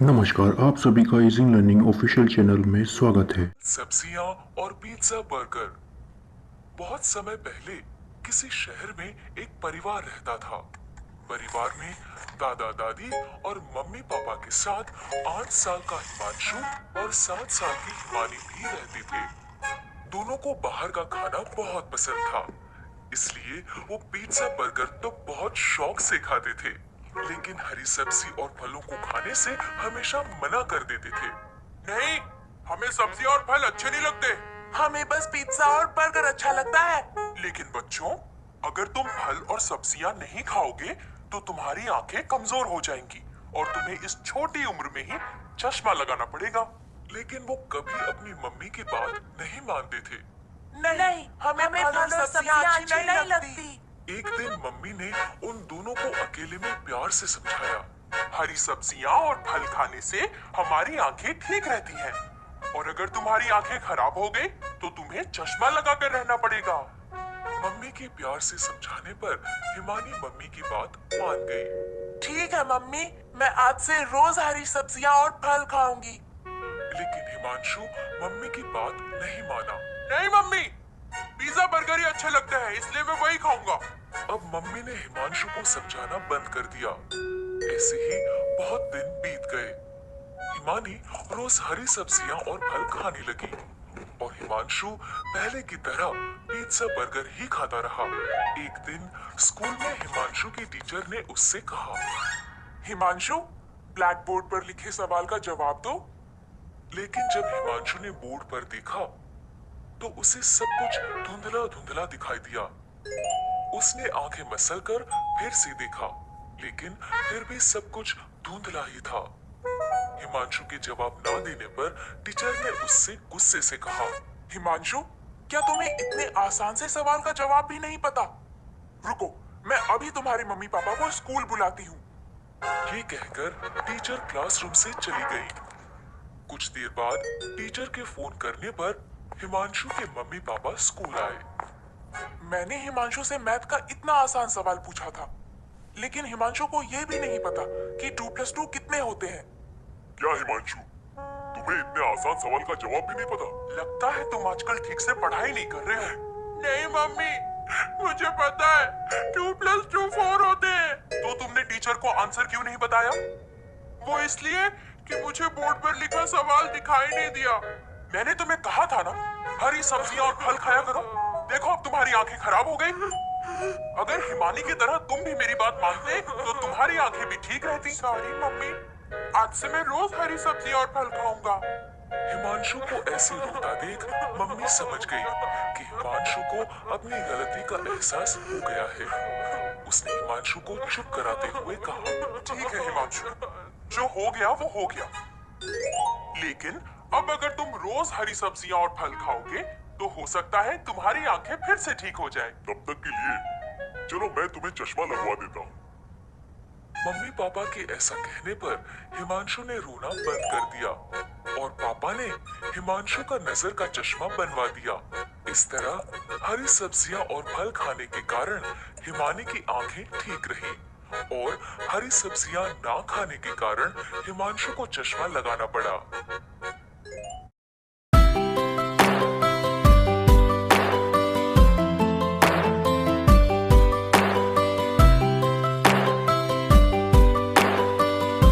नमस्कार, आप सभी का इजी लर्निंग ऑफिशियल चैनल में स्वागत है। सब्जियां और पिज्जा बर्गर। बहुत समय पहले किसी शहर में एक परिवार रहता था। परिवार में दादा दादी और मम्मी पापा के साथ 8 साल का हिमांशु और 7 साल की हिमानी भी रहते थे। दोनों को बाहर का खाना बहुत पसंद था, इसलिए वो पिज्जा बर्गर तो बहुत शौक से खाते थे, लेकिन हरी सब्जी और फलों को खाने से हमेशा मना कर देते थे। नहीं, हमें सब्जी और फल अच्छे नहीं लगते। हमें बस पिज्जा और बर्गर अच्छा लगता है। लेकिन बच्चों, अगर तुम फल और सब्जियां नहीं खाओगे तो तुम्हारी आंखें कमजोर हो जाएंगी और तुम्हें इस छोटी उम्र में ही चश्मा लगाना पड़ेगा। लेकिन वो कभी अपनी मम्मी की बात नहीं मानते थे। नहीं, हमें फल और सब्जियां अच्छी नहीं लगती। एक दिन मम्मी ने उन दोनों को अकेले में प्यार से समझाया। हरी सब्जियां और फल खाने से हमारी आंखें ठीक रहती हैं, और अगर तुम्हारी आंखें खराब हो गई तो तुम्हें चश्मा लगाकर रहना पड़ेगा। मम्मी के प्यार से समझाने पर हिमानी मम्मी की बात मान गई। ठीक है मम्मी, मैं आज से रोज हरी सब्जियां और फल खाऊंगी। लेकिन हिमांशु मम्मी की बात नहीं माना। नहीं मम्मी, पिज्जा बर्गर ही अच्छे लगते हैं, इसलिए मैं वही खाऊंगा। अब मम्मी ने हिमांशु को समझाना बंद कर दिया। ऐसे ही बहुत दिन बीत गए। हिमानी रोज हरी सब्जियां और फल खाने लगी और हिमांशु पहले की तरह पिज्जा बर्गर ही खाता रहा। एक दिन स्कूल में हिमांशु की टीचर ने उससे कहा, हिमांशु, ब्लैक बोर्ड पर लिखे सवाल का जवाब दो। लेकिन जब हिमांशु ने बोर्ड पर देखा तो उसे सब कुछ धुंधला धुंधला दिखाई दिया। उसने आंखें मसलकर फिर से देखा, लेकिन फिर भी सब कुछ धुंधला ही था। हिमांशु के जवाब ना देने पर टीचर ने उससे गुस्से से कहा, हिमांशु, क्या तुम्हें इतने आसान से सवाल का जवाब भी नहीं पता? रुको, मैं अभी तुम्हारे मम्मी पापा को स्कूल बुलाती हूँ। ये कहकर टीचर क्लासरूम से चली गई। कुछ देर बाद टीचर के फोन करने पर हिमांशु के मम्मी पापा स्कूल आए। मैंने हिमांशु से मैथ का इतना आसान सवाल पूछा था, लेकिन हिमांशु को यह भी नहीं पता कि 2+2 कितने होते हैं। क्या हिमांशु, तुम्हें इतने आसान सवाल का जवाब भी नहीं पता? लगता है तुम आजकल ठीक से पढ़ाई नहीं कर रहे हो। नहीं मम्मी, मुझे पता है 2+2 4 होते हैं। तो तुमने टीचर को आंसर क्यों नहीं बताया? वो इसलिए कि मुझे बोर्ड पर लिखा सवाल दिखाई नहीं दिया। मैंने तुम्हें कहा था ना, हरी सब्जियां और फल खाया करो। देखो अब तुम्हारी आंखें खराब हो गई। अगर हिमानी की तरह तुम भी मेरी बात मानते तो तुम्हारी आंखें भी ठीक रहती। सॉरी मम्मी, आज से मैं रोज हरी सब्जी और फल खाऊंगा। हिमांशु को ऐसे रोता देख मम्मी समझ गई कि हिमांशु को अपनी गलती का एहसास हो गया है। उसने हिमांशु को चुप कराते हुए कहा, ठीक है हिमांशु, जो हो गया वो हो गया। लेकिन अब अगर तुम रोज हरी सब्जियां और फल खाओगे तो हो सकता है तुम्हारी आंखें फिर से ठीक हो जाए। तब तक के लिए चलो मैं तुम्हें चश्मा लगवा देता हूँ। मम्मी पापा के ऐसा कहने पर हिमांशु ने रोना बंद कर दिया और पापा ने हिमांशु का नजर का चश्मा बनवा दिया। इस तरह हरी सब्जियां और फल खाने के कारण हिमानी की आंखें ठीक रही और हरी सब्जियां ना खाने के कारण हिमांशु को चश्मा लगाना पड़ा।